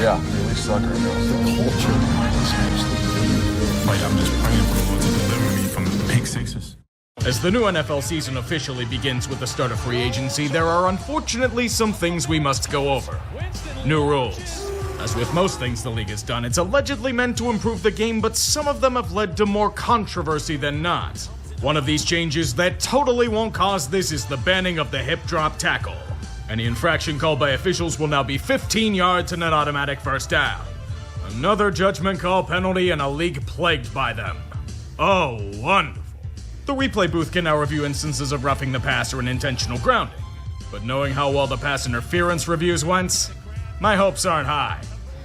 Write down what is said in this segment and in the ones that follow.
Yeah, we suck right now. The culture is actually like, I'm just praying for the Lord to deliver me from the pick sixes. As the new NFL season officially begins with the start of free agency, there are unfortunately some things we must go over. New rules. As with most things the league has done, it's allegedly meant to improve the game, but some of them have led to more controversy than not. One of these changes that totally won't cause this is the banning of the hip drop tackle. Any infraction called by officials will now be 15 yards and an automatic first down. Another judgment call penalty and a league plagued by them. Oh, wonderful. The replay booth can now review instances of roughing the passer and intentional grounding. But knowing how well the pass interference reviews went, my hopes aren't high.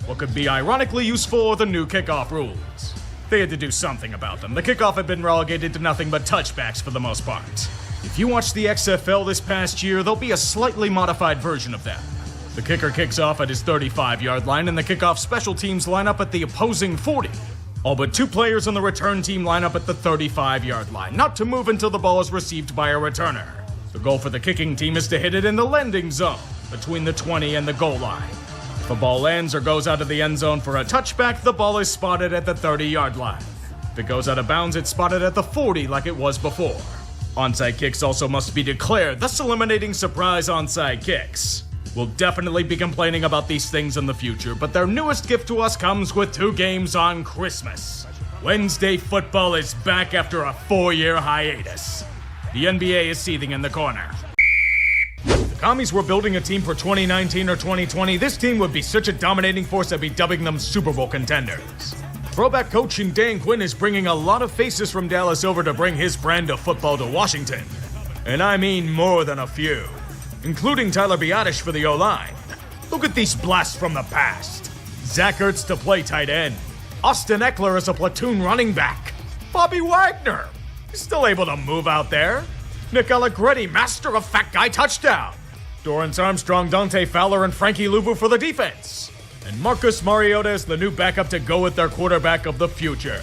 What could be ironically useful are the new kickoff rules. They had to do something about them. The kickoff had been relegated to nothing but touchbacks for the most part. If you watch the XFL this past year, there'll be a slightly modified version of them. The kicker kicks off at his 35-yard line, and the kickoff special teams line up at the opposing 40. All but two players on the return team line up at the 35-yard line, not to move until the ball is received by a returner. The goal for the kicking team is to hit it in the landing zone, between the 20 and the goal line. If a ball lands or goes out of the end zone for a touchback, the ball is spotted at the 30-yard line. If it goes out of bounds, it's spotted at the 40 like it was before. Onside kicks also must be declared, thus eliminating surprise onside kicks. We'll definitely be complaining about these things in the future, but their newest gift to us comes with 2 games on Christmas. Wednesday football is back after a 4-year hiatus. The NBA is seething in the corner. If the commies were building a team for 2019 or 2020, this team would be such a dominating force I'd be dubbing them Super Bowl contenders. Throwback coach Dan Quinn is bringing a lot of faces from Dallas over to bring his brand of football to Washington. And I mean more than a few, including Tyler Biadasz for the O-line. Look at these blasts from the past. Zach Ertz to play tight end. Austin Eckler as a platoon running back. Bobby Wagner, he's still able to move out there. Nick Allegretti, master of fat guy touchdown. Dorrance Armstrong, Dante Fowler, and Frankie Luvu for the defense. And Marcus Mariota is the new backup to go with their quarterback of the future.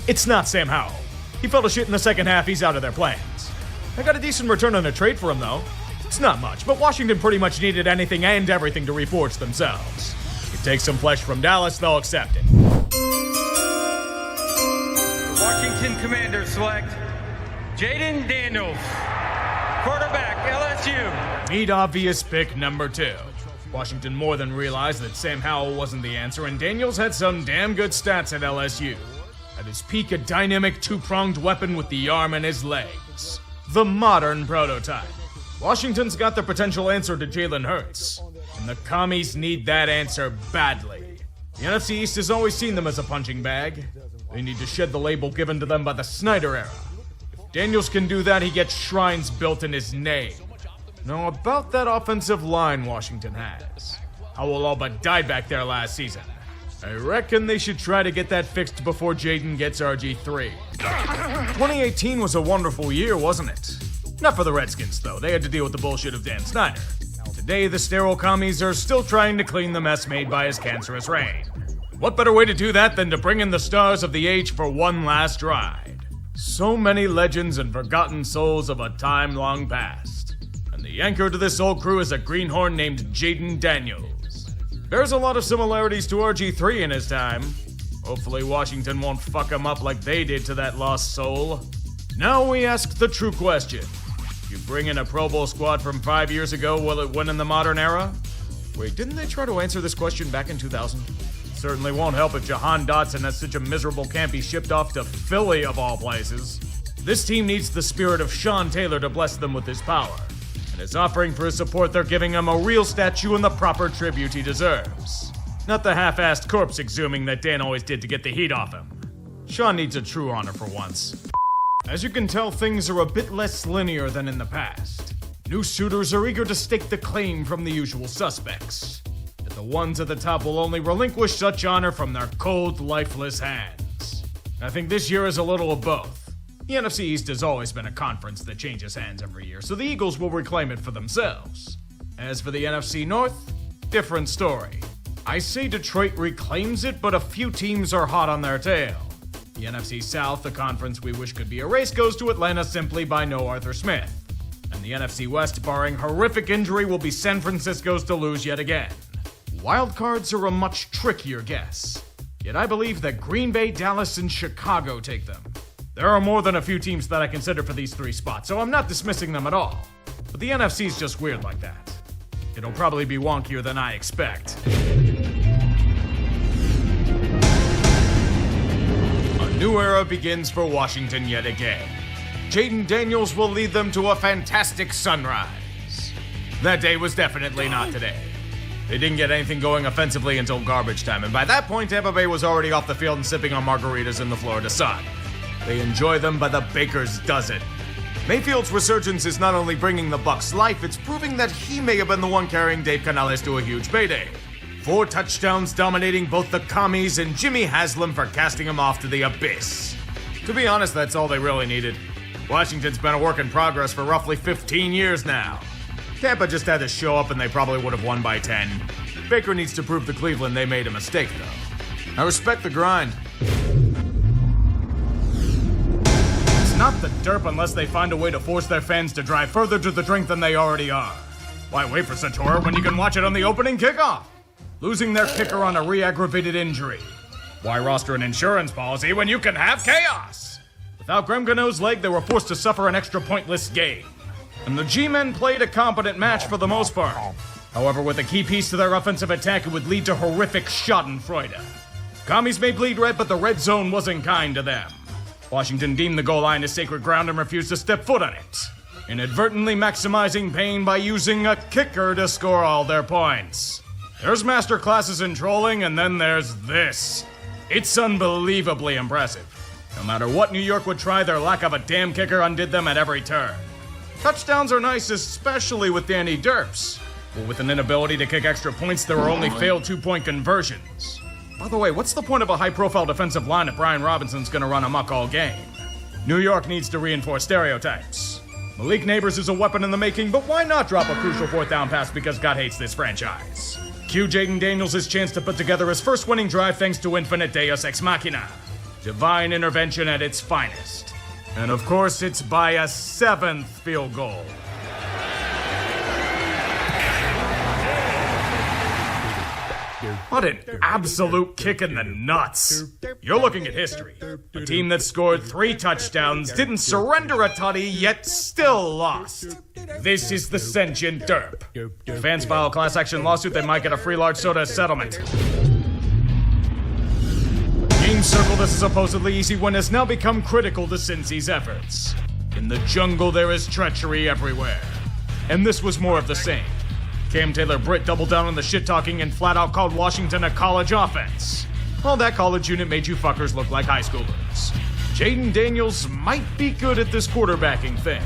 It's not Sam Howell. He fell to shit in the second half, he's out of their plans. I got a decent return on a trade for him though. It's not much, but Washington pretty much needed anything and everything to reforge themselves. If it takes some flesh from Dallas, they'll accept it. Washington Commanders select Jaden Daniels, quarterback, LSU. Meet obvious pick number 2. Washington more than realized that Sam Howell wasn't the answer, and Daniels had some damn good stats at LSU. At his peak, a dynamic 2-pronged weapon with the arm and his legs. The modern prototype. Washington's got the potential answer to Jalen Hurts, and the commies need that answer badly. The NFC East has always seen them as a punching bag. They need to shed the label given to them by the Snyder era. If Daniels can do that, he gets shrines built in his name. Now, about that offensive line Washington has. Howell all but died back there last season. I reckon they should try to get that fixed before Jaden gets RG3. 2018 was a wonderful year, wasn't it? Not for the Redskins, though. They had to deal with the bullshit of Dan Snyder. Today, the sterile commies are still trying to clean the mess made by his cancerous reign. What better way to do that than to bring in the stars of the age for one last ride? So many legends and forgotten souls of a time long past. The anchor to this old crew is a greenhorn named Jaden Daniels. There's a lot of similarities to RG3 in his time. Hopefully Washington won't fuck him up like they did to that lost soul. Now we ask the true question. If you bring in a Pro Bowl squad from 5 years ago, will it win in the modern era? Wait, didn't they try to answer this question back in 2000? Certainly won't help if Jahan Dotson has such a miserable camp he shipped off to Philly of all places. This team needs the spirit of Sean Taylor to bless them with his power. And as offering for his support, they're giving him a real statue and the proper tribute he deserves. Not the half-assed corpse exhuming that Dan always did to get the heat off him. Sean needs a true honor for once. As you can tell, things are a bit less linear than in the past. New suitors are eager to stake the claim from the usual suspects. But the ones at the top will only relinquish such honor from their cold, lifeless hands. I think this year is a little of both. The NFC East has always been a conference that changes hands every year, so the Eagles will reclaim it for themselves. As for the NFC North, different story. I say Detroit reclaims it, but a few teams are hot on their tail. The NFC South, the conference we wish could be erased, goes to Atlanta simply by no Arthur Smith. And And the NFC West, barring horrific injury, will be San Francisco's to lose yet again. Wildcards are a much trickier guess. Yet I believe that Green Bay, Dallas, and Chicago take them. There are more than a few teams that I consider for these 3 spots, so I'm not dismissing them at all. But the NFC's just weird like that. It'll probably be wonkier than I expect. A new era begins for Washington yet again. Jaden Daniels will lead them to a fantastic sunrise. That day was definitely not today. They didn't get anything going offensively until garbage time, and by that point, Tampa Bay was already off the field and sipping on margaritas in the Florida sun. They enjoy them by the baker's dozen. Mayfield's resurgence is not only bringing the Bucs life, it's proving that he may have been the one carrying Dave Canales to a huge payday. 4 touchdowns dominating both the commies and Jimmy Haslam for casting him off to the abyss. To be honest, that's all they really needed. Washington's been a work in progress for roughly 15 years now. Tampa just had to show up and they probably would have won by 10. Baker needs to prove to Cleveland they made a mistake, though. I respect the grind. It's not the derp unless they find a way to force their fans to drive further to the drink than they already are. Why wait for such horror when you can watch it on the opening kickoff? Losing their kicker on a re-aggravated injury. Why roster an insurance policy when you can have chaos? Without Graham Gano's leg, they were forced to suffer an extra pointless game. And the G-men played a competent match for the most part. However, with a key piece to their offensive attack, it would lead to horrific schadenfreude. Commies may bleed red, but the red zone wasn't kind to them. Washington deemed the goal line as sacred ground and refused to step foot on it, inadvertently maximizing pain by using a kicker to score all their points. There's master classes in trolling, and then there's this. It's unbelievably impressive. No matter what New York would try, their lack of a damn kicker undid them at every turn. Touchdowns are nice, especially with Danny Derps. But with an inability to kick extra points, there were only failed 2-point conversions. By the way, what's the point of a high-profile defensive line if Brian Robinson's gonna run amok all game? New York needs to reinforce stereotypes. Malik Neighbors is a weapon in the making, but why not drop a crucial 4th down pass because God hates this franchise? Cue Jaden Daniels his chance to put together his first winning drive thanks to infinite Deus Ex Machina. Divine intervention at its finest. And of course, it's by a 7th field goal. What an absolute kick in the nuts. You're looking at history. A team that scored 3 touchdowns, didn't surrender a tutty, yet still lost. This is the sentient derp. If fans file a class action lawsuit, they might get a free large soda settlement. Game circle this supposedly easy win has now become critical to Cincy's efforts. In the jungle, there is treachery everywhere. And this was more of the same. Cam Taylor-Britt doubled down on the shit-talking and flat-out called Washington a college offense. Well, that college unit made you fuckers look like high schoolers. Jaden Daniels might be good at this quarterbacking thing.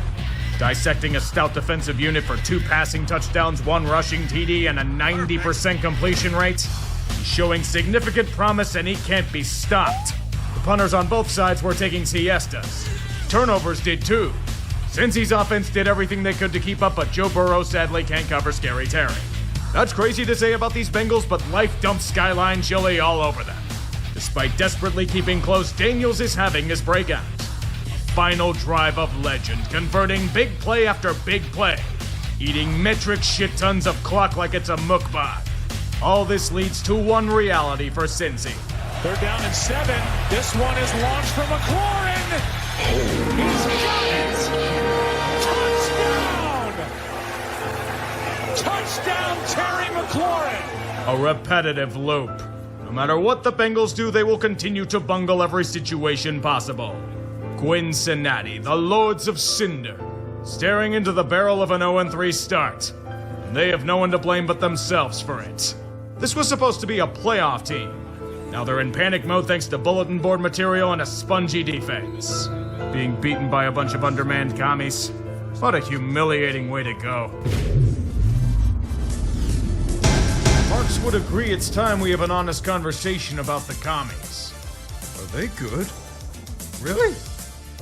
Dissecting a stout defensive unit for 2 passing touchdowns, 1 rushing TD, and a 90% completion rate. He's showing significant promise and he can't be stopped. The punters on both sides were taking siestas. Turnovers did too. Cincy's offense did everything they could to keep up, but Joe Burrow sadly can't cover Scary Terry. That's crazy to say about these Bengals, but life dumps Skyline chili all over them. Despite desperately keeping close, Daniels is having his breakout. Final drive of legend, converting big play after big play, eating metric shit tons of clock like it's a mukbang. All this leads to one reality for Cincy. They're down in 7. This one is launched from McLaurin. He's got it! Touchdown! Touchdown, Terry McLaurin! A repetitive loop. No matter what the Bengals do, they will continue to bungle every situation possible. Cincinnati, the Lords of Cinder, staring into the barrel of an 0-3 start. And they have no one to blame but themselves for it. This was supposed to be a playoff team. Now they're in panic mode thanks to bulletin board material and a spongy defense. Being beaten by a bunch of undermanned commies. What a humiliating way to go. Marks would agree it's time we have an honest conversation about the commies. Are they good? Really?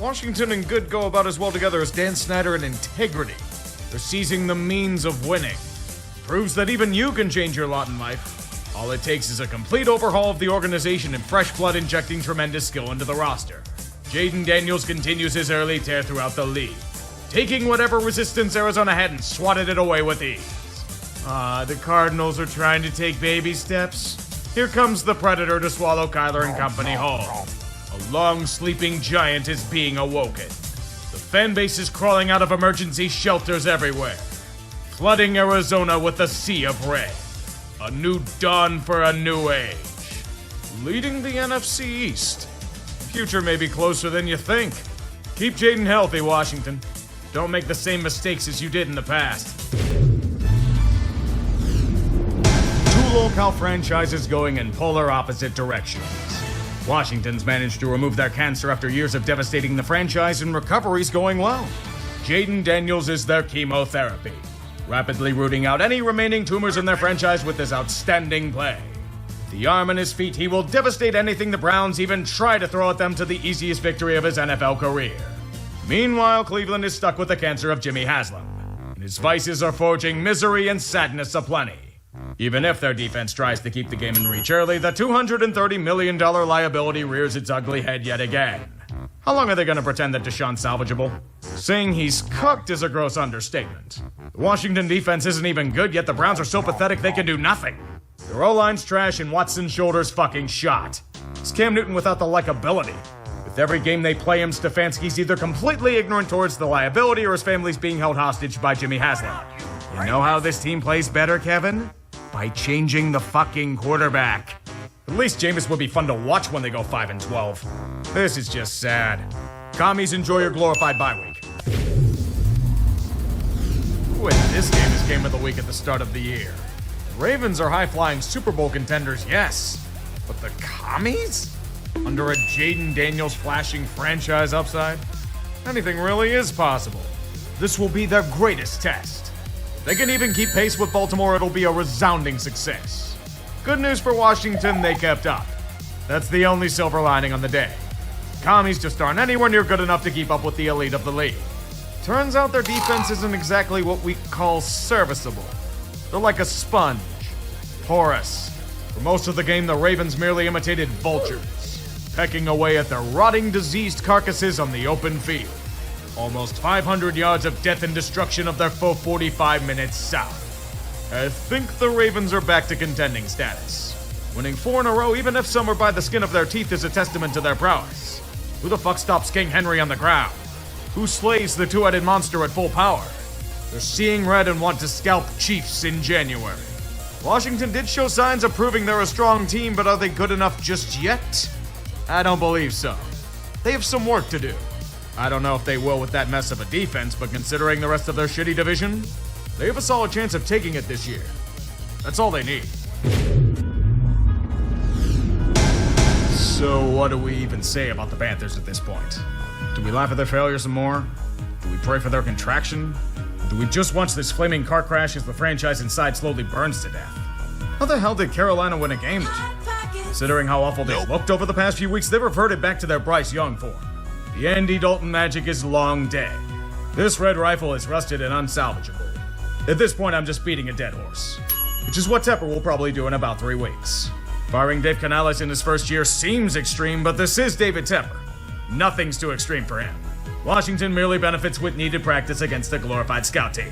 Washington and good go about as well together as Dan Snyder and integrity. They're seizing the means of winning. Proves that even you can change your lot in life. All it takes is a complete overhaul of the organization and fresh blood injecting tremendous skill into the roster. Jaden Daniels continues his early tear throughout the league. taking whatever resistance Arizona had and swatted it away with ease. The Cardinals are trying to take baby steps. Here comes the Predator to swallow Kyler and company whole. A long sleeping giant is being awoken. The fan base is crawling out of emergency shelters everywhere, flooding Arizona with a sea of red. A new dawn for a new age. Leading the NFC East. Future may be closer than you think. Keep Jaden healthy, Washington. Don't make the same mistakes as you did in the past. Two locale franchises going in polar opposite directions. Washington's managed to remove their cancer after years of devastating the franchise, and recovery's going well. Jaden Daniels is their chemotherapy, rapidly rooting out any remaining tumors in their franchise with his outstanding play. With the arm in his feet, he will devastate anything the Browns even try to throw at them to the easiest victory of his NFL career. Meanwhile, Cleveland is stuck with the cancer of Jimmy Haslam, and his vices are forging misery and sadness aplenty. Even if their defense tries to keep the game in reach early, the $230 million liability rears its ugly head yet again. How long are they going to pretend that Deshaun's salvageable? Saying he's cooked is a gross understatement. The Washington defense isn't even good, yet the Browns are so pathetic they can do nothing. Their O-line's trash and Watson's shoulder's fucking shot. It's Cam Newton without the likability. With every game they play him, Stefanski's either completely ignorant towards the liability or his family's being held hostage by Jimmy Haslam. You know how this team plays better, Kevin? By changing the fucking quarterback. At least Jameis would be fun to watch when they go 5-12. This is just sad. Commies, enjoy your glorified bye week. Wait, this game is game of the week at the start of the year. The Ravens are high-flying Super Bowl contenders, yes. But the Commies? Under a Jaden Daniels flashing franchise upside? Anything really is possible. This will be their greatest test. If they can even keep pace with Baltimore, it'll be a resounding success. Good news for Washington, they kept up. That's the only silver lining on the day. Commies just aren't anywhere near good enough to keep up with the elite of the league. Turns out their defense isn't exactly what we call serviceable. They're like a sponge. Porous. For most of the game, the Ravens merely imitated vultures, pecking away at their rotting, diseased carcasses on the open field. Almost 500 yards of death and destruction of their foe 45 minutes south. I think the Ravens are back to contending status. Winning 4 in a row, even if some are by the skin of their teeth, is a testament to their prowess. Who the fuck stops King Henry on the ground? Who slays the two-headed monster at full power? They're seeing red and want to scalp Chiefs in January. Washington did show signs of proving they're a strong team, but are they good enough just yet? I don't believe so. They have some work to do. I don't know if they will with that mess of a defense, but considering the rest of their shitty division, they have a solid chance of taking it this year. That's all they need. So what do we even say about the Panthers at this point? Do we laugh at their failure some more? Do we pray for their contraction? Or do we just watch this flaming car crash as the franchise inside slowly burns to death? How the hell did Carolina win a game this year? Considering how awful they looked over the past few weeks, they reverted back to their Bryce Young form. The Andy Dalton magic is long dead. This red rifle is rusted and unsalvageable. At this point, I'm just beating a dead horse, which is what Tepper will probably do in about 3 weeks. Firing Dave Canales in his first year seems extreme, but this is David Tepper. Nothing's too extreme for him. Washington merely benefits with needed practice against a glorified scout team.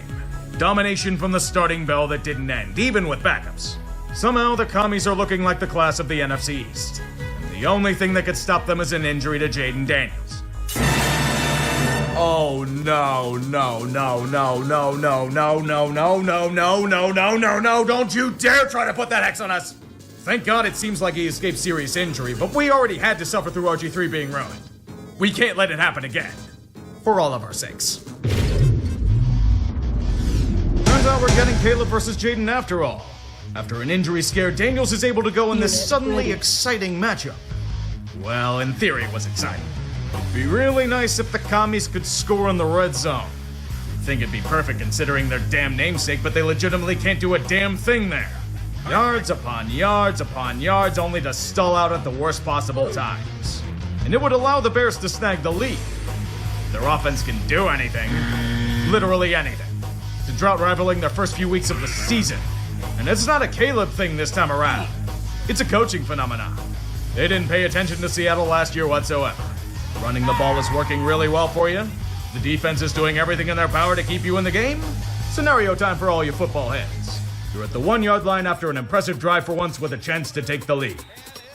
Domination from the starting bell that didn't end, even with backups. Somehow, the Commies are looking like the class of the NFC East. And the only thing that could stop them is an injury to Jaden Daniels. Oh no, no, no, no, no, no, no, no, no, no, no, no, no, no, no, don't you dare try to put that X on us! Thank God it seems like he escaped serious injury, but we already had to suffer through RG3 being ruined. We can't let it happen again. For all of our sakes. Turns out we're getting Caleb versus Jaden after all. After an injury scare, Daniels is able to go in this suddenly exciting matchup. Well, in theory it was exciting. It'd be really nice if the Commies could score in the red zone. You'd think it'd be perfect considering their damn namesake, but they legitimately can't do a damn thing there. Yards upon yards upon yards, only to stall out at the worst possible times. And it would allow the Bears to snag the lead. Their offense can do anything, literally anything, to drought rivaling their first few weeks of the season. And it's not a Caleb thing this time around. It's a coaching phenomenon. They didn't pay attention to Seattle last year whatsoever. Running the ball is working really well for you. The defense is doing everything in their power to keep you in the game. Scenario time for all you football heads. You're at the 1-yard line after an impressive drive for once with a chance to take the lead.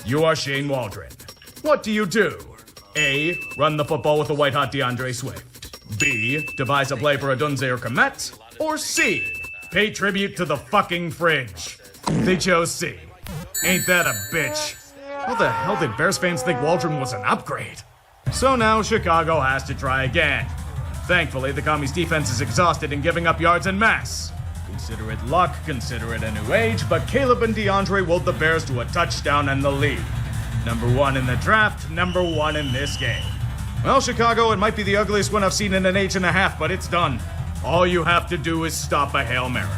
You are Shane Waldron. What do you do? A. Run the football with the white-hot DeAndre Swift. B. Devise a play for Adunze or Komet. Or C. Pay tribute to the fucking fridge. They chose C. Ain't that a bitch? How the hell did Bears fans think Waldron was an upgrade? So now Chicago has to try again. Thankfully, the Commies' defense is exhausted and giving up yards en masse. Consider it luck, consider it a new age, but Caleb and DeAndre willed the Bears to a touchdown and the lead. Number 1 in the draft, number 1 in this game. Well, Chicago, it might be the ugliest one I've seen in an age and a half, but it's done. All you have to do is stop a Hail Mary.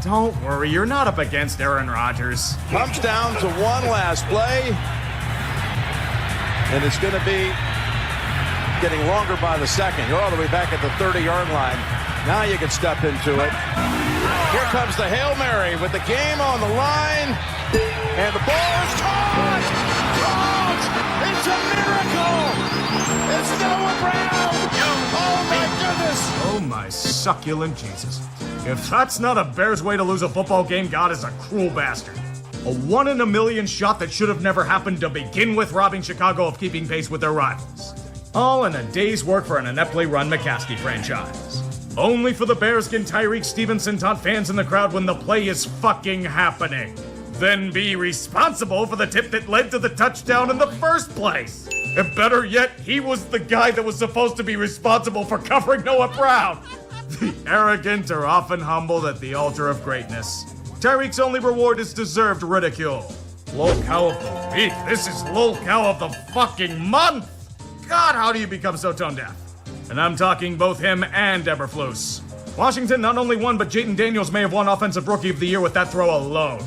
Don't worry, you're not up against Aaron Rodgers. Comes down to one last play, and it's going to be getting longer by the second. You're all the way back at the 30-yard line. Now you can step into it. Here comes the Hail Mary with the game on the line, and the ball is caught! Caught! It's a miracle! It's Noah Brown! Oh my goodness! Oh my succulent Jesus. If that's not a Bears way to lose a football game, God is a cruel bastard. A 1 in a million shot that should have never happened to begin with, robbing Chicago of keeping pace with their rivals. All in a day's work for an ineptly run McCaskey franchise. Only for the Bears can Tyreek Stevenson taunt fans in the crowd when the play is fucking happening. Then be responsible for the tip that led to the touchdown in the first place. And better yet, he was the guy that was supposed to be responsible for covering Noah Brown. The arrogant are often humbled at the altar of greatness. Tyreek's only reward is deserved ridicule. Lol cow of the week. This is lol cow of the fucking month. God, how do you become so tone deaf? And I'm talking both him and Eberflus. Washington not only won, but Jaden Daniels may have won Offensive Rookie of the Year with that throw alone.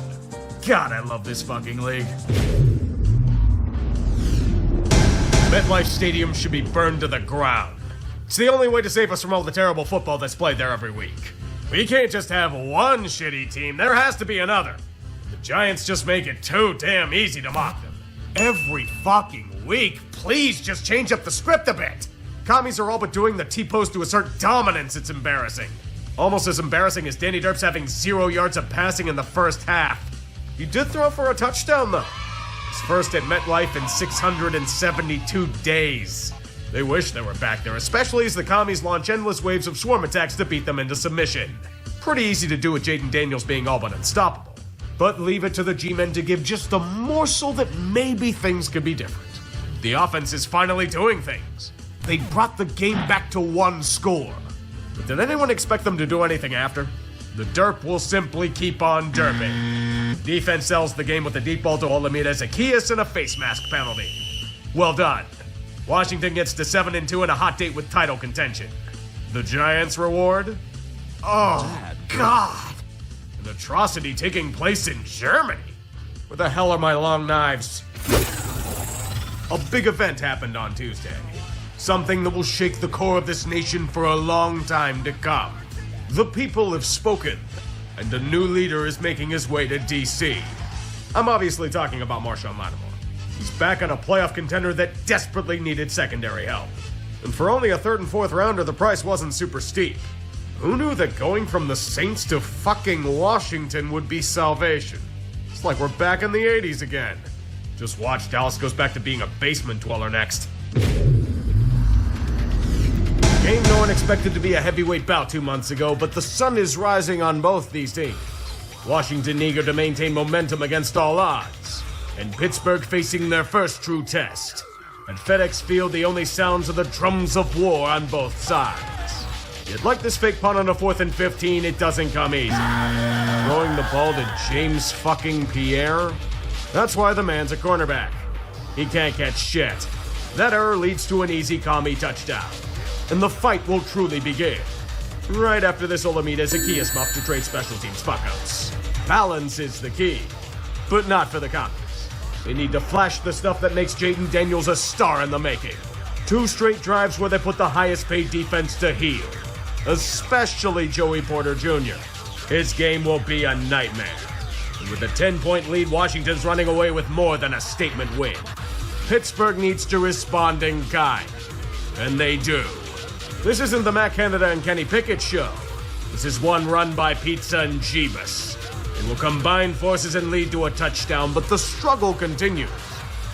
God, I love this fucking league. MetLife Stadium should be burned to the ground. It's the only way to save us from all the terrible football that's played there every week. We can't just have one shitty team, there has to be another. The Giants just make it too damn easy to mock them. Every fucking week, please just change up the script a bit. Commies are all but doing the T-post to assert dominance, it's embarrassing. Almost as embarrassing as Danny Derps having 0 yards of passing in the first half. He did throw for a touchdown though. His first at MetLife in 672 days. They wish they were back there, especially as the Commies launch endless waves of swarm attacks to beat them into submission. Pretty easy to do with Jaden Daniels being all but unstoppable. But leave it to the G-men to give just a morsel that maybe things could be different. The offense is finally doing things. They brought the game back to 1 score. But did anyone expect them to do anything after? The derp will simply keep on derping. Defense sells the game with a deep ball to Olamide Zacchaeus and a face mask penalty. Well done. Washington gets to 7-2 and a hot date with title contention. The Giants' reward? Oh, God! An atrocity taking place in Germany. Where the hell are my long knives? A big event happened on Tuesday. Something that will shake the core of this nation for a long time to come. The people have spoken, and a new leader is making his way to D.C. I'm obviously talking about Marshawn Lattimore. He's back on a playoff contender that desperately needed secondary help. And for only a 3rd and 4th rounder, the price wasn't super steep. Who knew that going from the Saints to fucking Washington would be salvation? It's like we're back in the 80s again. Just watch, Dallas goes back to being a basement dweller next. Game no one expected to be a heavyweight bout 2 months ago, but the sun is rising on both these teams. Washington eager to maintain momentum against all odds, and Pittsburgh facing their first true test. At FedEx Field, the only sounds are the drums of war on both sides. Yet like this fake punt on a 4th and 15, it doesn't come easy. Throwing the ball to James fucking Pierre? That's why the man's a cornerback. He can't catch shit. That error leads to an easy commie touchdown. And the fight will truly begin. Right after this Olamide Zacchaeus muff to trade special teams fuckouts. Balance is the key. But not for the Commies. They need to flash the stuff that makes Jaden Daniels a star in the making. 2 straight drives where they put the highest paid defense to heel. Especially Joey Porter Jr. His game will be a nightmare. And with a 10-point lead, Washington's running away with more than a statement win. Pittsburgh needs to respond in kind. And they do. This isn't the Matt Canada and Kenny Pickett show. This is one run by Pizza and Jeebus. They will combine forces and lead to a touchdown, but the struggle continues.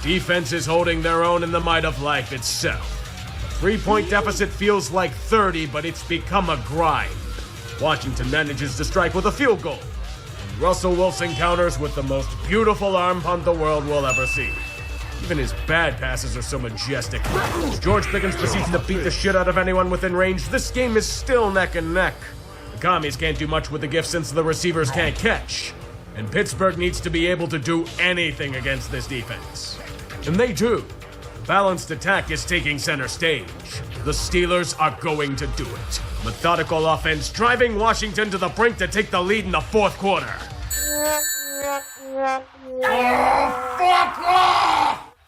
Defense is holding their own in the might of life itself. A 3-point deficit feels like 30, but it's become a grind. Washington manages to strike with a field goal. And Russell Wilson counters with the most beautiful arm punt the world will ever see. Even his bad passes are so majestic. As George Pickens proceeds to beat the shit out of anyone within range, this game is still neck and neck. The Commies can't do much with the gift since the receivers can't catch. And Pittsburgh needs to be able to do anything against this defense. And they do. The balanced attack is taking center stage. The Steelers are going to do it. Methodical offense driving Washington to the brink to take the lead in the fourth quarter.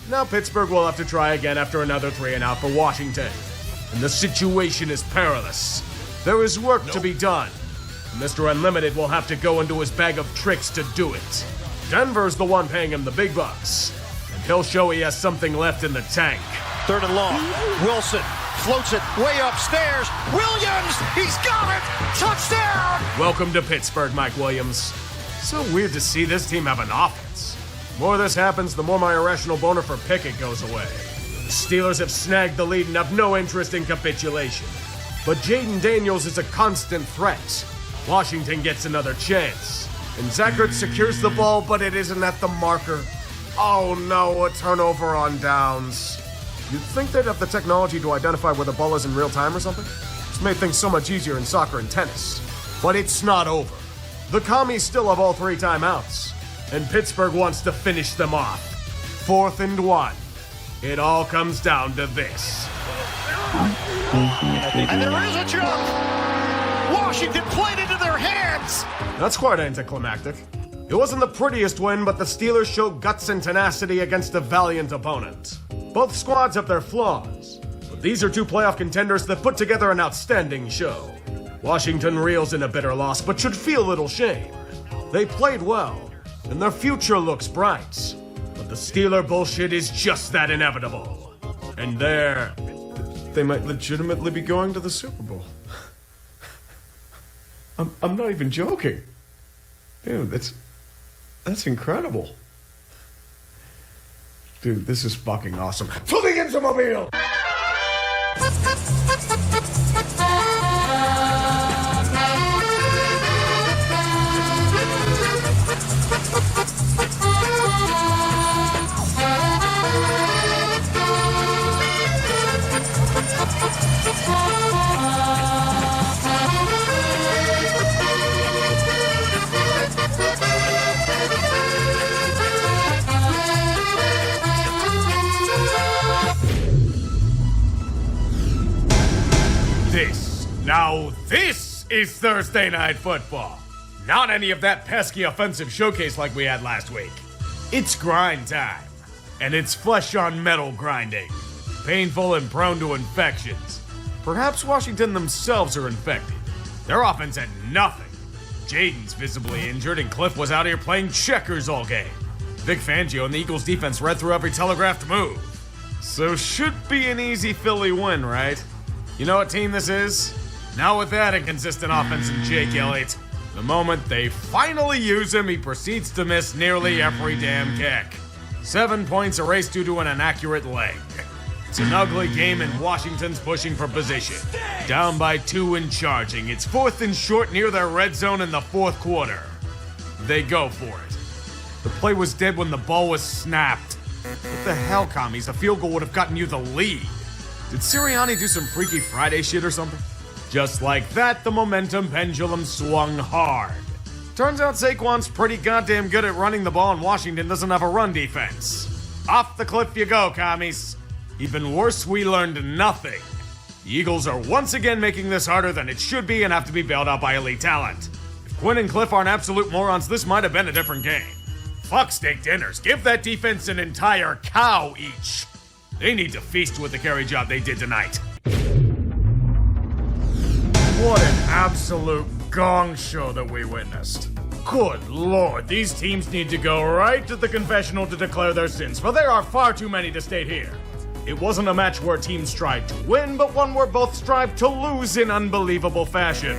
Now Pittsburgh will have to try again after another 3-and-out for Washington. And the situation is perilous. There is work to be done. Mr. Unlimited will have to go into his bag of tricks to do it. Denver's the one paying him the big bucks. And he'll show he has something left in the tank. 3rd and long. Wilson floats it way upstairs. Williams, he's got it! Touchdown! Welcome to Pittsburgh, Mike Williams. So weird to see this team have an offense. The more this happens, the more my irrational boner for Pickett goes away. The Steelers have snagged the lead and have no interest in capitulation. But Jaden Daniels is a constant threat. Washington gets another chance. And Zach Ertz secures the ball, but it isn't at the marker. Oh no, a turnover on downs. You'd think they'd have the technology to identify where the ball is in real time or something. It's made things so much easier in soccer and tennis. But it's not over. The Commies still have all 3 timeouts. And Pittsburgh wants to finish them off. 4th and 1. It all comes down to this. And there is a jump! Washington played into their hands! That's quite anticlimactic. It wasn't the prettiest win, but the Steelers showed guts and tenacity against a valiant opponent. Both squads have their flaws, but these are 2 playoff contenders that put together an outstanding show. Washington reels in a bitter loss, but should feel little shame. They played well, and their future looks bright. But the Steeler bullshit is just that inevitable. And they might legitimately be going to the Super Bowl. I'm not even joking. Dude, that's incredible. Dude, this is fucking awesome. To the Intermobile! This is Thursday Night Football. Not any of that pesky offensive showcase like we had last week. It's grind time. And it's flesh on metal grinding. Painful and prone to infections. Perhaps Washington themselves are infected. Their offense had nothing. Jaden's visibly injured and Cliff was out here playing checkers all game. Vic Fangio and the Eagles defense read through every telegraphed move. So should be an easy Philly win, right? You know what team this is? Now with that inconsistent offense and Jake Elliott, the moment they finally use him, he proceeds to miss nearly every damn kick. 7 points erased due to an inaccurate leg. It's an ugly game and Washington's pushing for position. Down by 2 and charging. It's 4th and short near their red zone in the 4th quarter. They go for it. The play was dead when the ball was snapped. What the hell, Commies? A field goal would have gotten you the lead. Did Sirianni do some Freaky Friday shit or something? Just like that, the momentum pendulum swung hard. Turns out Saquon's pretty goddamn good at running the ball and Washington doesn't have a run defense. Off the cliff you go, Commies. Even worse, we learned nothing. The Eagles are once again making this harder than it should be and have to be bailed out by elite talent. If Quinn and Cliff aren't absolute morons, this might have been a different game. Fuck steak dinners. Give that defense an entire cow each. They need to feast with the carry job they did tonight. What an absolute gong show that we witnessed. Good lord, these teams need to go right to the confessional to declare their sins, for there are far too many to state here. It wasn't a match where teams tried to win, but one where both strived to lose in unbelievable fashion.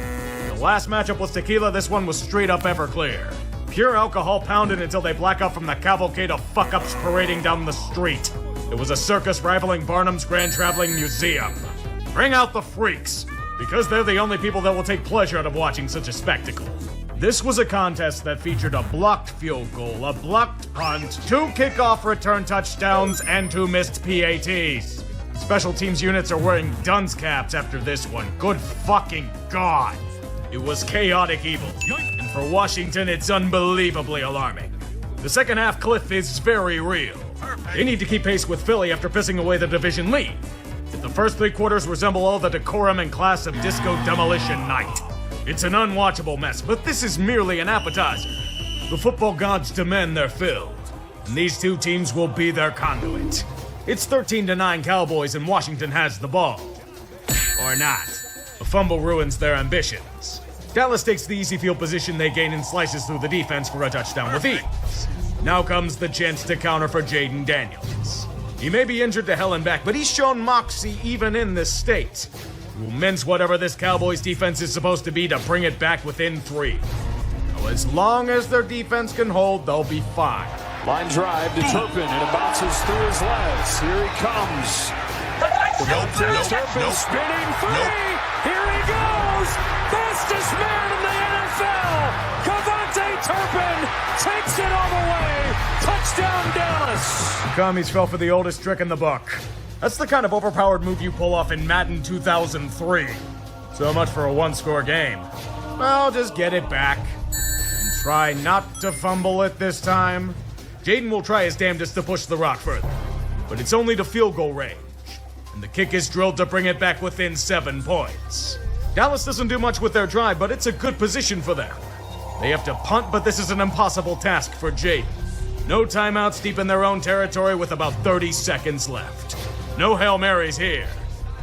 The last matchup was tequila, this one was straight up Everclear. Pure alcohol pounded until they black out from the cavalcade of fuck-ups parading down the street. It was a circus rivaling Barnum's Grand Traveling Museum. Bring out the freaks, because they're the only people that will take pleasure out of watching such a spectacle. This was a contest that featured a blocked field goal, a blocked punt, 2 kickoff return touchdowns, and 2 missed PATs. Special teams units are wearing dunce caps after this one. Good fucking God. It was chaotic evil. And for Washington, it's unbelievably alarming. The second half cliff is very real. They need to keep pace with Philly after pissing away the division lead. The first 3 quarters resemble all the decorum and class of Disco Demolition Night. It's an unwatchable mess, but this is merely an appetizer. The football gods demand their fill, and these 2 teams will be their conduit. It's 13-9 Cowboys, and Washington has the ball. Or not. A fumble ruins their ambitions. Dallas takes the easy field position they gain and slices through the defense for a touchdown with ease. Now comes the chance to counter for Jaden Daniels. He may be injured to hell and back, but he's shown moxie even in this state. He will mince whatever this Cowboys defense is supposed to be to bring it back within 3. Now, as long as their defense can hold, they'll be fine. Line drive to Turpin, and it bounces through his legs. Here he comes. Turpin spinning 3. Here he goes. Fastest man in the NFL. Cavante Turpin takes it all the way. Touchdown Dallas. The commies fell for the oldest trick in the book. That's the kind of overpowered move you pull off in Madden 2003. So much for a 1-score game. Well, just get it back. And try not to fumble it this time. Jaden will try his damnedest to push the rock further. But it's only to field goal range. And the kick is drilled to bring it back within 7 points. Dallas doesn't do much with their drive, but it's a good position for them. They have to punt, but this is an impossible task for Jaden. No timeouts deep in their own territory with about 30 seconds left. No Hail Marys here.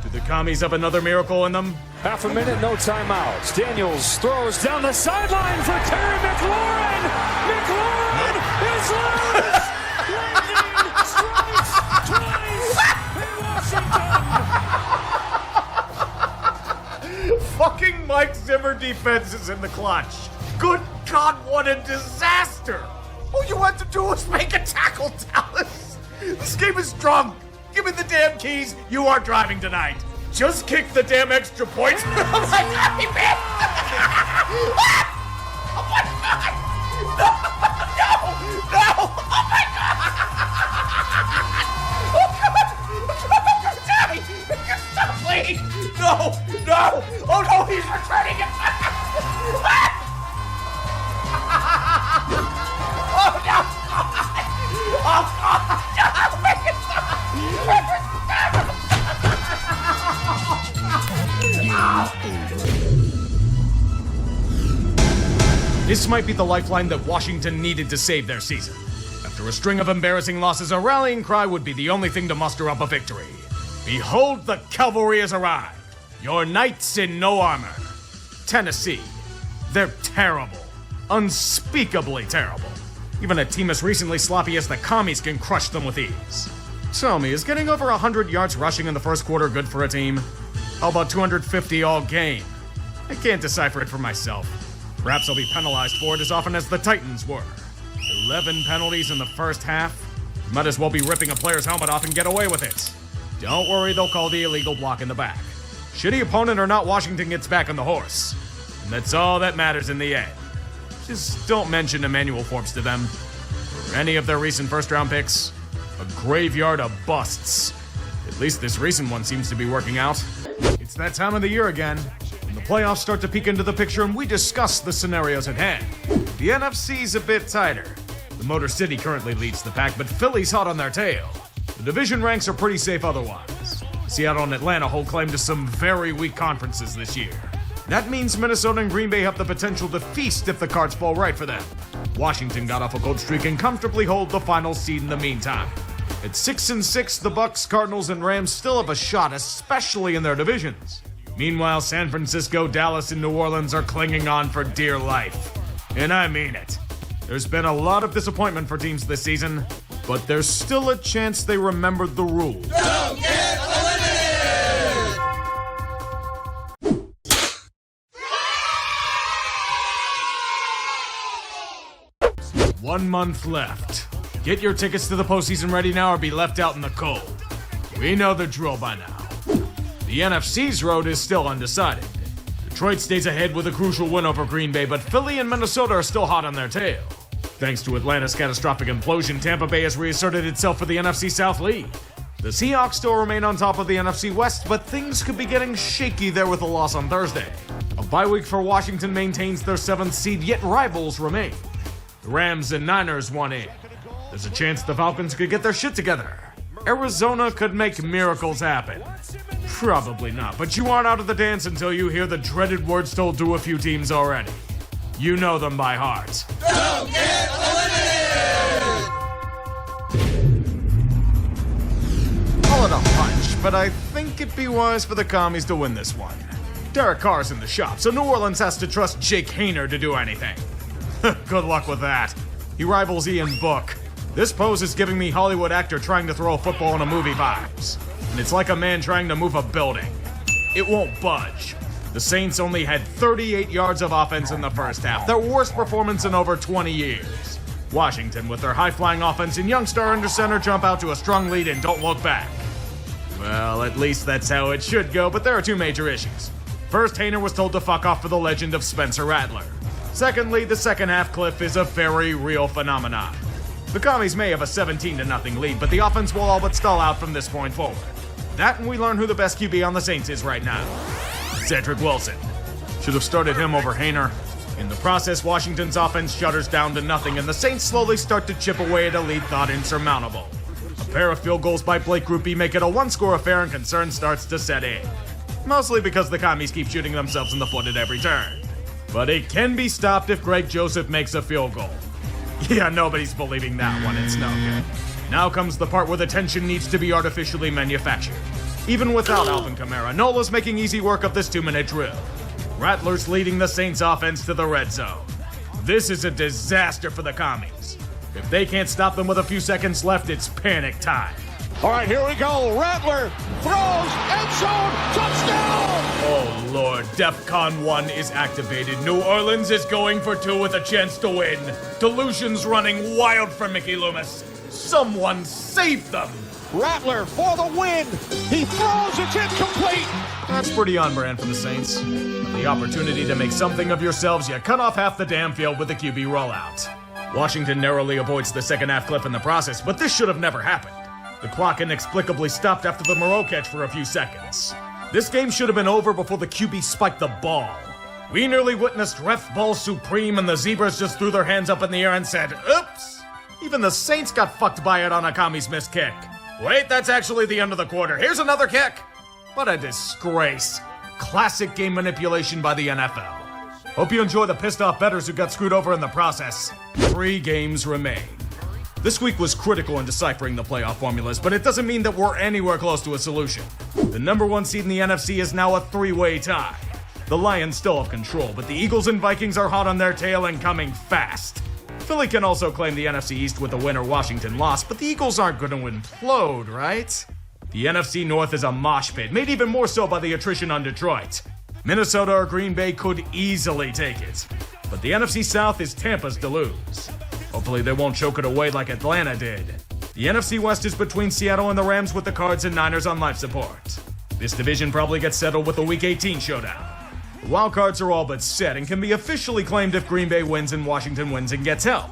Do the commies have another miracle in them? Half a minute, no timeouts. Daniels throws down the sideline for Terry McLaurin. McLaurin is loose. Lightning strikes twice in Washington. Fucking Mike Zimmer defense is in the clutch. Good God, what a disaster! All you had to do was make a tackle, Dallas. This game is drunk. Give me the damn keys. You are driving tonight. Just kick the damn extra point. Oh my God, he missed! Oh my God! No! No! Oh my God! Oh God! Daddy! Stop, please! No! No! Oh no, he's returning it! Oh no! Oh God! No! Make it stop! This might be the lifeline that Washington needed to save their season. After a string of embarrassing losses, a rallying cry would be the only thing to muster up a victory. Behold, the cavalry has arrived. Your knights in no armor. Tennessee. They're terrible. Unspeakably terrible. Even a team as recently sloppy as the commies can crush them with ease. Tell me, is getting over 100 yards rushing in the first quarter good for a team? How about 250 all game? I can't decipher it for myself. Perhaps I'll be penalized for it as often as the Titans were. 11 penalties in the first half? You might as well be ripping a player's helmet off and get away with it. Don't worry, they'll call the illegal block in the back. Shitty opponent or not, Washington gets back on the horse. And that's all that matters in the end. Just don't mention Emmanuel Forbes to them, or any of their recent first-round picks. A graveyard of busts. At least this recent one seems to be working out. It's that time of the year again, when the playoffs start to peek into the picture and we discuss the scenarios at hand. The NFC's a bit tighter. The Motor City currently leads the pack, but Philly's hot on their tail. The division ranks are pretty safe otherwise. Seattle and Atlanta hold claim to some very weak conferences this year. That means Minnesota and Green Bay have the potential to feast if the cards fall right for them. Washington got off a cold streak and comfortably hold the final seed in the meantime. At 6-6, the Bucks, Cardinals, and Rams still have a shot, especially in their divisions. Meanwhile, San Francisco, Dallas, and New Orleans are clinging on for dear life. And I mean it. There's been a lot of disappointment for teams this season, but there's still a chance they remembered the rules. Don't get eliminated! 1 month left. Get your tickets to the postseason ready now or be left out in the cold. We know the drill by now. The NFC's road is still undecided. Detroit stays ahead with a crucial win over Green Bay, but Philly and Minnesota are still hot on their tail. Thanks to Atlanta's catastrophic implosion, Tampa Bay has reasserted itself for the NFC South lead. The Seahawks still remain on top of the NFC West, but things could be getting shaky there with a loss on Thursday. A bye week for Washington maintains their 7th seed, yet rivals remain. The Rams and Niners want in. There's a chance the Falcons could get their shit together. Arizona could make miracles happen. Probably not, but you aren't out of the dance until you hear the dreaded words told to a few teams already. You know them by heart. Don't get eliminated! Call it a hunch, but I think it'd be wise for the commies to win this one. Derek Carr's in the shop, so New Orleans has to trust Jake Haener to do anything. Good luck with that. He rivals Ian Book. This pose is giving me Hollywood actor trying to throw a football in a movie vibes. And it's like a man trying to move a building. It won't budge. The Saints only had 38 yards of offense in the first half, their worst performance in over 20 years. Washington, with their high-flying offense and young star under center, jump out to a strong lead and don't look back. Well, at least that's how it should go, but there are two major issues. First, Haener was told to fuck off for the legend of Spencer Rattler. Secondly, the second half cliff is a very real phenomenon. The commies may have a 17-0 lead, but the offense will all but stall out from this point forward. That and we learn who the best QB on the Saints is right now. Cedric Wilson. Should have started him over Haener. In the process, Washington's offense shutters down to nothing, and the Saints slowly start to chip away at a lead thought insurmountable. A pair of field goals by Blake Grupe make it a one-score affair, and concern starts to set in. Mostly because the commies keep shooting themselves in the foot at every turn. But it can be stopped if Greg Joseph makes a field goal. Yeah, nobody's believing that one, it's no good. Now comes the part where the tension needs to be artificially manufactured. Even without Alvin Kamara, Nola's making easy work of this 2-minute drill. Rattler's leading the Saints offense to the red zone. This is a disaster for the commies. If they can't stop them with a few seconds left, it's panic time. All right, here we go. Rattler throws, end zone, touchdown! Oh Lord, DEFCON 1 is activated. New Orleans is going for 2 with a chance to win. Delusion's running wild for Mickey Loomis. Someone save them! Rattler for the win. He throws, it's incomplete. That's pretty on brand for the Saints. The opportunity to make something of yourselves, you cut off half the damn field with the QB rollout. Washington narrowly avoids the second half cliff in the process, but this should have never happened. The clock inexplicably stopped after the Moreau catch for a few seconds. This game should have been over before the QB spiked the ball. We nearly witnessed ref ball supreme and the Zebras just threw their hands up in the air and said, oops! Even the Saints got fucked by it on a commies missed kick. Wait, that's actually the end of the quarter. Here's another kick! What a disgrace. Classic game manipulation by the NFL. Hope you enjoy the pissed off bettors who got screwed over in the process. 3 games remain. This week was critical in deciphering the playoff formulas, but it doesn't mean that we're anywhere close to a solution. The number 1 seed in the NFC is now a 3-way tie. The Lions still have control, but the Eagles and Vikings are hot on their tail and coming fast. Philly can also claim the NFC East with a win or Washington loss, but the Eagles aren't going to implode, right? The NFC North is a mosh pit, made even more so by the attrition on Detroit. Minnesota or Green Bay could easily take it, but the NFC South is Tampa's to lose. Hopefully they won't choke it away like Atlanta did. The NFC West is between Seattle and the Rams with the Cards and Niners on life support. This division probably gets settled with the Week 18 showdown. The wild cards are all but set and can be officially claimed if Green Bay wins and Washington wins and gets help.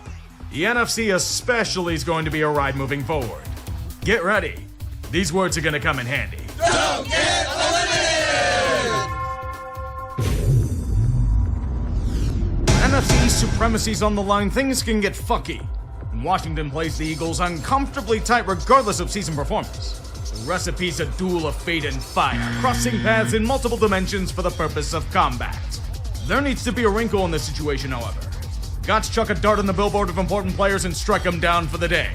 The NFC especially is going to be a ride moving forward. Get ready. These words are going to come in handy. Don't get eliminated! NFC supremacy's on the line, things can get fucky. And Washington plays the Eagles uncomfortably tight regardless of season performance. The recipe's a duel of fate and fire, crossing paths in multiple dimensions for the purpose of combat. There needs to be a wrinkle in this situation, however. Got to chuck a dart on the billboard of important players and strike them down for the day.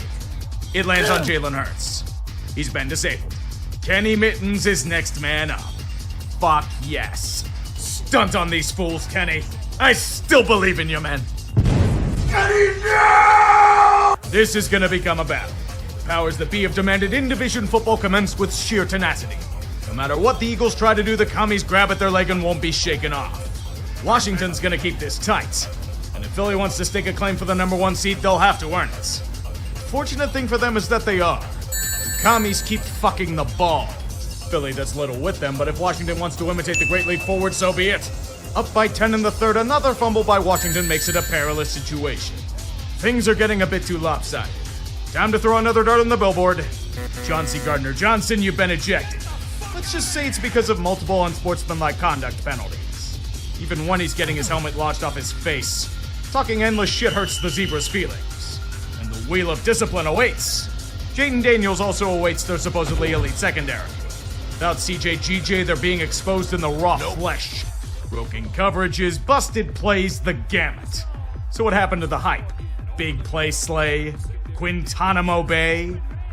It lands on Jalen Hurts. He's been disabled. Kenny Mittens is next man up. Fuck yes. Stunt on these fools, Kenny. I still believe in you, man. Kenny, no! This is gonna become a battle. powers that be have demanded in-division football commence with sheer tenacity. No matter what the Eagles try to do, the commies grab at their leg and won't be shaken off. Washington's gonna keep this tight. And if Philly wants to stake a claim for the number 1 seed, they'll have to earn it. Fortunate thing for them is that they are. The commies keep fucking the ball. Philly does little with them, but if Washington wants to imitate the great leap forward, so be it. Up by 10 in the third, another fumble by Washington makes it a perilous situation. Things are getting a bit too lopsided. Time to throw another dart on the billboard. Chauncey Gardner-Johnson, you've been ejected. Let's just say it's because of multiple unsportsmanlike conduct penalties. Even when he's getting his helmet launched off his face, talking endless shit hurts the zebra's feelings. And the wheel of discipline awaits. Jaden Daniels also awaits their supposedly elite secondary. Without CJ/GJ, they're being exposed in the raw flesh. Broken coverages, busted plays, the gamut. So what happened to the hype? Big play Slay? Guantanamo Bay?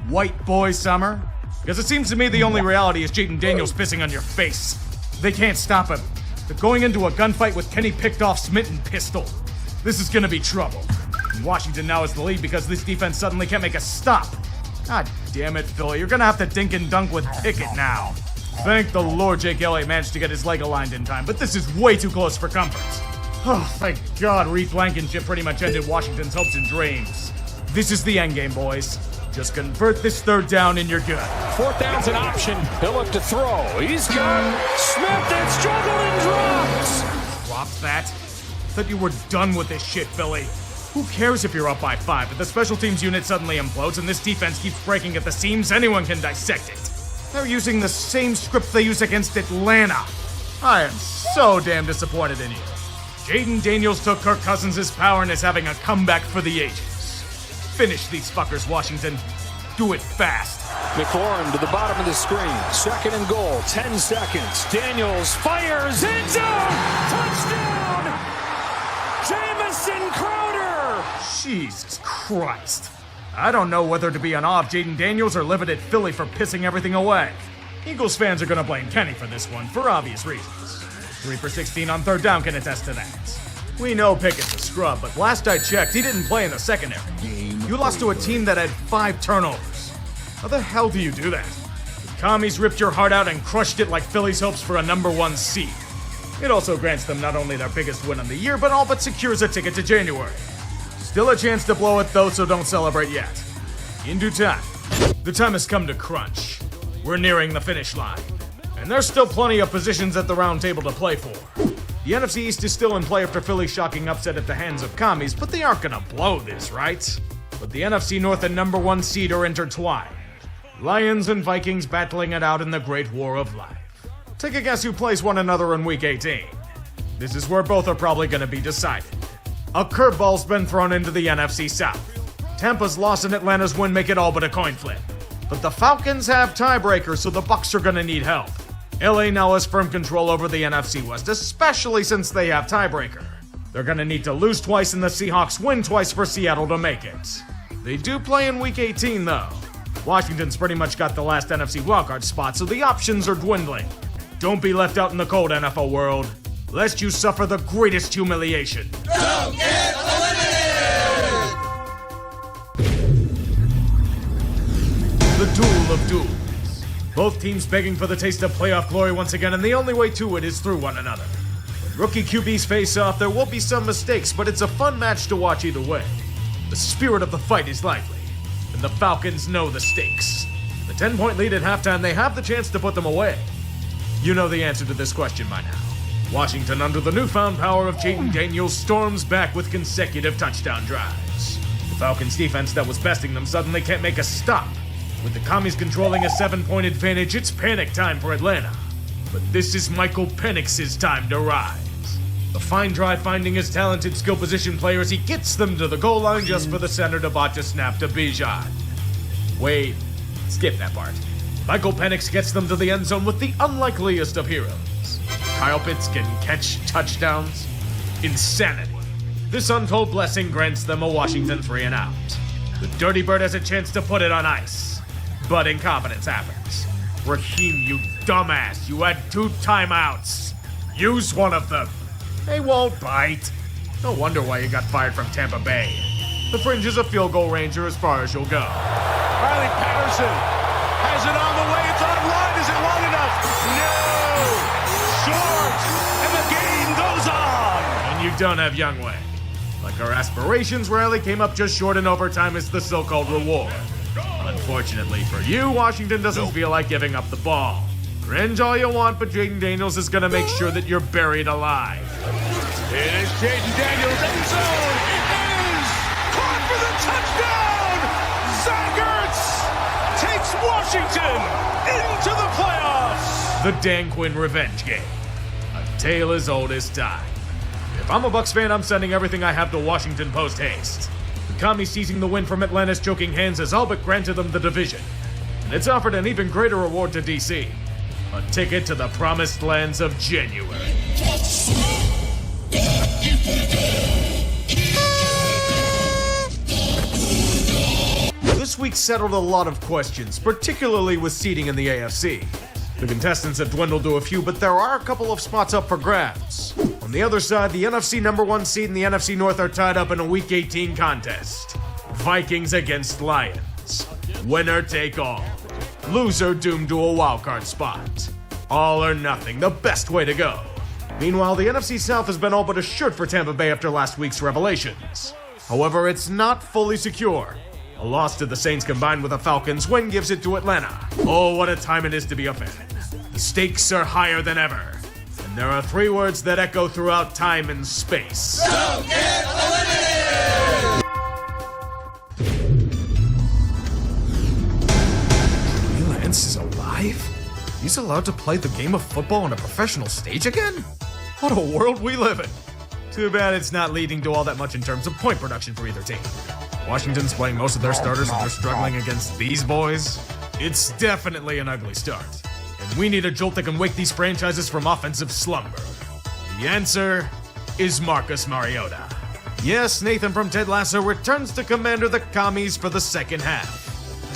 White boy summer? Because it seems to me the only reality is Jaden Daniels pissing on your face. They can't stop him. They're going into a gunfight with Kenny Picked-Off Smitten Pistol. This is gonna be trouble. And Washington now is the lead because this defense suddenly can't make a stop. God damn it, Philly. You're gonna have to dink and dunk with Pickett now. Thank the Lord Jake Elliott managed to get his leg aligned in time, but this is way too close for comfort. Oh, thank God Reed Blankenship pretty much ended Washington's hopes and dreams. This is the endgame, boys. Just convert this third down and you're good. 4th down's an option. He'll look to throw. He's got Smith that's juggled and drops. Drop that? Thought you were done with this shit, Philly. Who cares if you're up by 5? If the special teams unit suddenly implodes and this defense keeps breaking at the seams, anyone can dissect it. They're using the same script they used against Atlanta. I am so damn disappointed in you. Jaden Daniels took Kirk Cousins' power and is having a comeback for the ages. Finish these fuckers, Washington. Do it fast. McLaurin to the bottom of the screen. 2nd and goal. 10 seconds. Daniels fires. End zone. Touchdown. Jamison Crowder. Jesus Christ. I don't know whether to be in awe of Jaden Daniels or livid at Philly for pissing everything away. Eagles fans are gonna blame Kenny for this one, for obvious reasons. 3 for 16 on 3rd down can attest to that. We know Pickett's a scrub, but last I checked, he didn't play in the secondary. You lost to a team that had 5 turnovers. How the hell do you do that? The commies ripped your heart out and crushed it like Philly's hopes for a number 1 seed. It also grants them not only their biggest win of the year, but all but secures a ticket to January. Still a chance to blow it though, so don't celebrate yet. In due time. The time has come to crunch. We're nearing the finish line. And there's still plenty of positions at the round table to play for. The NFC East is still in play after Philly's shocking upset at the hands of commies, but they aren't gonna blow this, right? But the NFC North and number 1 seed are intertwined. Lions and Vikings battling it out in the Great War of Life. Take a guess who plays one another in Week 18. This is where both are probably gonna be decided. A curveball's been thrown into the NFC South. Tampa's loss and Atlanta's win make it all but a coin flip. But the Falcons have tiebreakers, so the Bucs are gonna need help. LA now has firm control over the NFC West, especially since they have tiebreaker. They're gonna need to lose twice and the Seahawks win twice for Seattle to make it. They do play in Week 18 though. Washington's pretty much got the last NFC wildcard spot, so the options are dwindling. Don't be left out in the cold, NFL world, lest you suffer the greatest humiliation. Don't get eliminated! The duel of duels. Both teams begging for the taste of playoff glory once again, and the only way to it is through one another. When rookie QBs face off, there will be some mistakes, but it's a fun match to watch either way. The spirit of the fight is lively, and the Falcons know the stakes. The 10-point lead at halftime, they have the chance to put them away. You know the answer to this question by now. Washington, under the newfound power of Jaden Daniels, storms back with consecutive touchdown drives. The Falcons' defense that was besting them suddenly can't make a stop. With the commies controlling a 7-point advantage, it's panic time for Atlanta. But this is Michael Penix's time to rise. The fine drive finding his talented skill position players, he gets them to the goal line just for the center to botch a snap to Bijan. Wait, skip that part. Michael Penix gets them to the end zone with the unlikeliest of heroes. Kyle Pitts can catch touchdowns. Insanity. This untold blessing grants them a Washington 3 and out. The Dirty Bird has a chance to put it on ice. But incompetence happens. Raheem, you dumbass, you had 2 timeouts. Use one of them. They won't bite. No wonder why you got fired from Tampa Bay. The Fringe is a field goal ranger as far as you'll go. Riley Patterson has it on the way. It's online. Is it long enough? No! Short! And the game goes on! And you don't have Youngway. Like our aspirations, Riley came up just short in overtime as the so-called reward. Unfortunately for you, Washington doesn't feel like giving up the ball. Cringe all you want, but Jaden Daniels is going to make sure that you're buried alive. It is Jaden Daniels in zone. It is caught for the touchdown. Zach Ertz takes Washington into the playoffs. The Dan Quinn revenge game. A tale as old as time. If I'm a Bucs fan, I'm sending everything I have to Washington post-haste. The Commies seizing the win from Atlanta's choking hands has all but granted them the division. And it's offered an even greater reward to DC. A ticket to the promised lands of January. This week settled a lot of questions, particularly with seeding in the AFC. The contestants have dwindled to a few, but there are a couple of spots up for grabs. On the other side, the NFC number 1 seed and the NFC North are tied up in a Week 18 contest. Vikings against Lions. Winner take all. Loser doomed to a wildcard spot. All or nothing, the best way to go. Meanwhile, the NFC South has been all but assured for Tampa Bay after last week's revelations. However, it's not fully secure. A loss to the Saints combined with a Falcons win gives it to Atlanta. Oh, what a time it is to be a fan. The stakes are higher than ever. And there are 3 words that echo throughout time and space. Don't get eliminated! Lance is alive? He's allowed to play the game of football on a professional stage again? What a world we live in. Too bad it's not leading to all that much in terms of point production for either team. Washington's playing most of their starters and they're struggling against these boys. It's definitely an ugly start. And we need a jolt that can wake these franchises from offensive slumber. The answer is Marcus Mariota. Yes, Nathan from Ted Lasso returns to commander the Commies for the second half.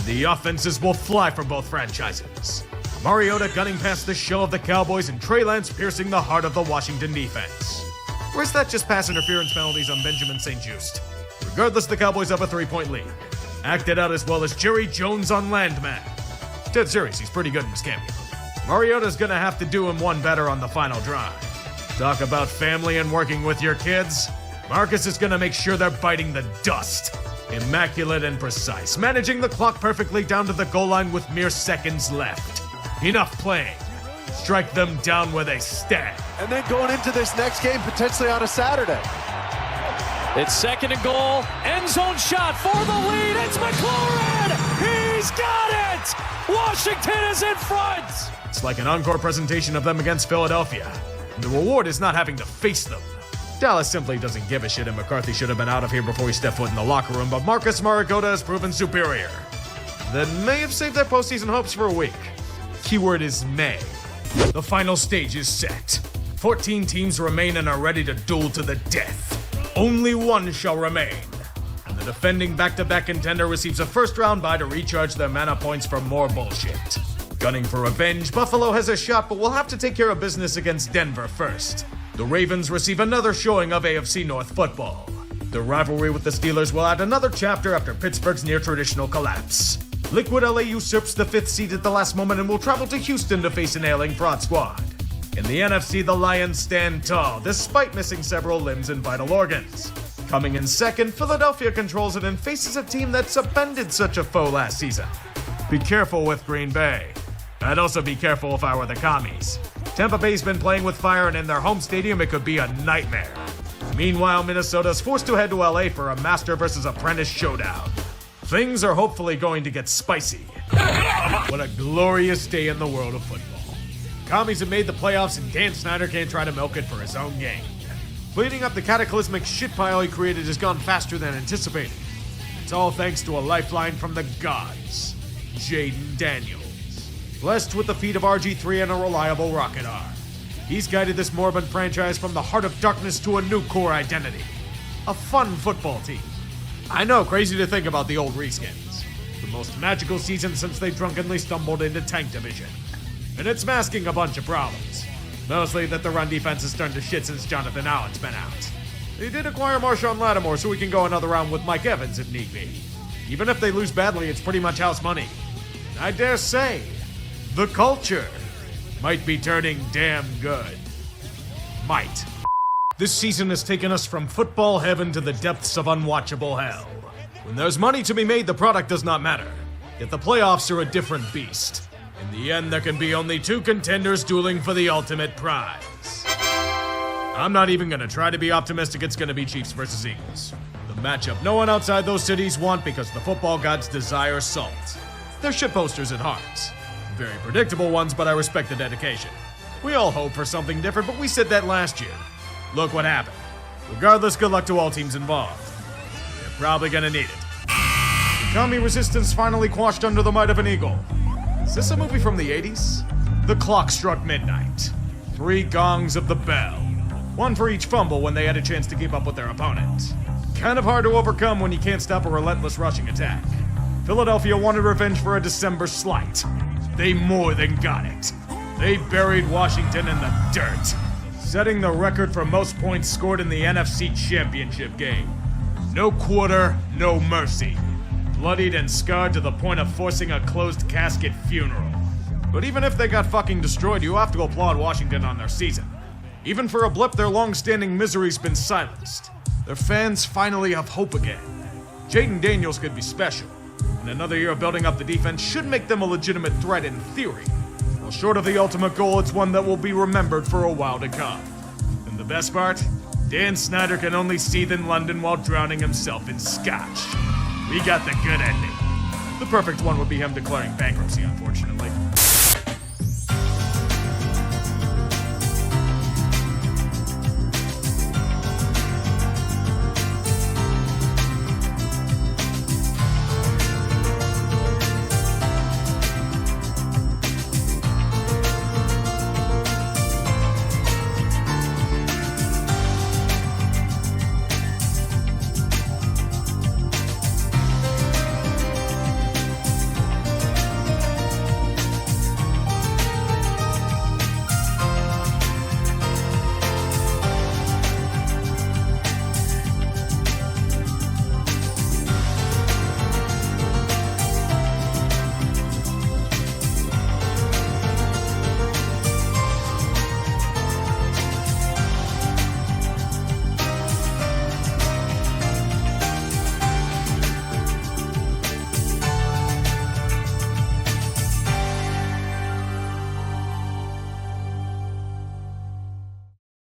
The offenses will fly for both franchises. Mariota gunning past the shell of the Cowboys and Trey Lance piercing the heart of the Washington defense. Or is that just pass interference penalties on Benjamin St. Just? Regardless, the Cowboys have a 3-point lead. Acted out as well as Jerry Jones on Landman. Dead serious, he's pretty good in his cameo. Mariota's gonna have to do him one better on the final drive. Talk about family and working with your kids. Marcus is gonna make sure they're biting the dust. Immaculate and precise, managing the clock perfectly down to the goal line with mere seconds left. Enough playing. Strike them down where they stand. And then going into this next game, potentially on a Saturday. It's 2nd and goal. End zone shot for the lead. It's McLaurin. He's got it. Washington is in front. It's like an encore presentation of them against Philadelphia. And the reward is not having to face them. Dallas simply doesn't give a shit, and McCarthy should have been out of here before he stepped foot in the locker room, but Marcus Mariota has proven superior. That may have saved their postseason hopes for a week. Keyword is may. The final stage is set. 14 teams remain and are ready to duel to the death. Only one shall remain. And the defending back-to-back contender receives a first-round bye to recharge their mana points for more bullshit. Gunning for revenge, Buffalo has a shot, but will have to take care of business against Denver first. The Ravens receive another showing of AFC North football. The rivalry with the Steelers will add another chapter after Pittsburgh's near-traditional collapse. Liquid LA usurps the 5th seed at the last moment and will travel to Houston to face an ailing fraud squad. In the NFC, the Lions stand tall, despite missing several limbs and vital organs. Coming in second, Philadelphia controls it and faces a team that's upended such a foe last season. Be careful with Green Bay. I'd also be careful if I were the Commies. Tampa Bay's been playing with fire, and in their home stadium, it could be a nightmare. Meanwhile, Minnesota's forced to head to LA for a master versus apprentice showdown. Things are hopefully going to get spicy. What a glorious day in the world of football. Commies have made the playoffs, and Dan Snyder can't try to milk it for his own gain. Cleaning up the cataclysmic shit pile he created has gone faster than anticipated. It's all thanks to a lifeline from the gods, Jaden Daniels. Blessed with the feet of RG3 and a reliable rocket arm. He's guided this moribund franchise from the heart of darkness to a new core identity. A fun football team. I know, crazy to think about the old reskins. The most magical season since they drunkenly stumbled into Tank Division. And it's masking a bunch of problems. Mostly that the run defense has turned to shit since Jonathan Allen's been out. They did acquire Marshawn Lattimore so we can go another round with Mike Evans if need be. Even if they lose badly, it's pretty much house money. I dare say, the culture might be turning damn good. Might. This season has taken us from football heaven to the depths of unwatchable hell. When there's money to be made, the product does not matter. Yet the playoffs are a different beast. In the end, there can be only two contenders dueling for the ultimate prize. I'm not even gonna try to be optimistic it's gonna be Chiefs versus Eagles. The matchup no one outside those cities want because the football gods desire salt. They're shitposters at heart. Very predictable ones, but I respect the dedication. We all hope for something different, but we said that last year. Look what happened. Regardless, good luck to all teams involved. They're probably gonna need it. The commie resistance finally quashed under the might of an eagle. Is this a movie from the 80s? The clock struck midnight. 3 gongs of the bell. 1 for each fumble when they had a chance to keep up with their opponent. Kind of hard to overcome when you can't stop a relentless rushing attack. Philadelphia wanted revenge for a December slight. They more than got it. They buried Washington in the dirt, setting the record for most points scored in the NFC Championship game. No quarter, no mercy. Bloodied and scarred to the point of forcing a closed casket funeral. But even if they got fucking destroyed, you have to applaud Washington on their season. Even for a blip, their long-standing misery's been silenced. Their fans finally have hope again. Jaden Daniels could be special, and another year of building up the defense should make them a legitimate threat in theory. Well, short of the ultimate goal, it's one that will be remembered for a while to come. And the best part? Dan Snyder can only seethe in London while drowning himself in scotch. We got the good ending. The perfect one would be him declaring bankruptcy, unfortunately.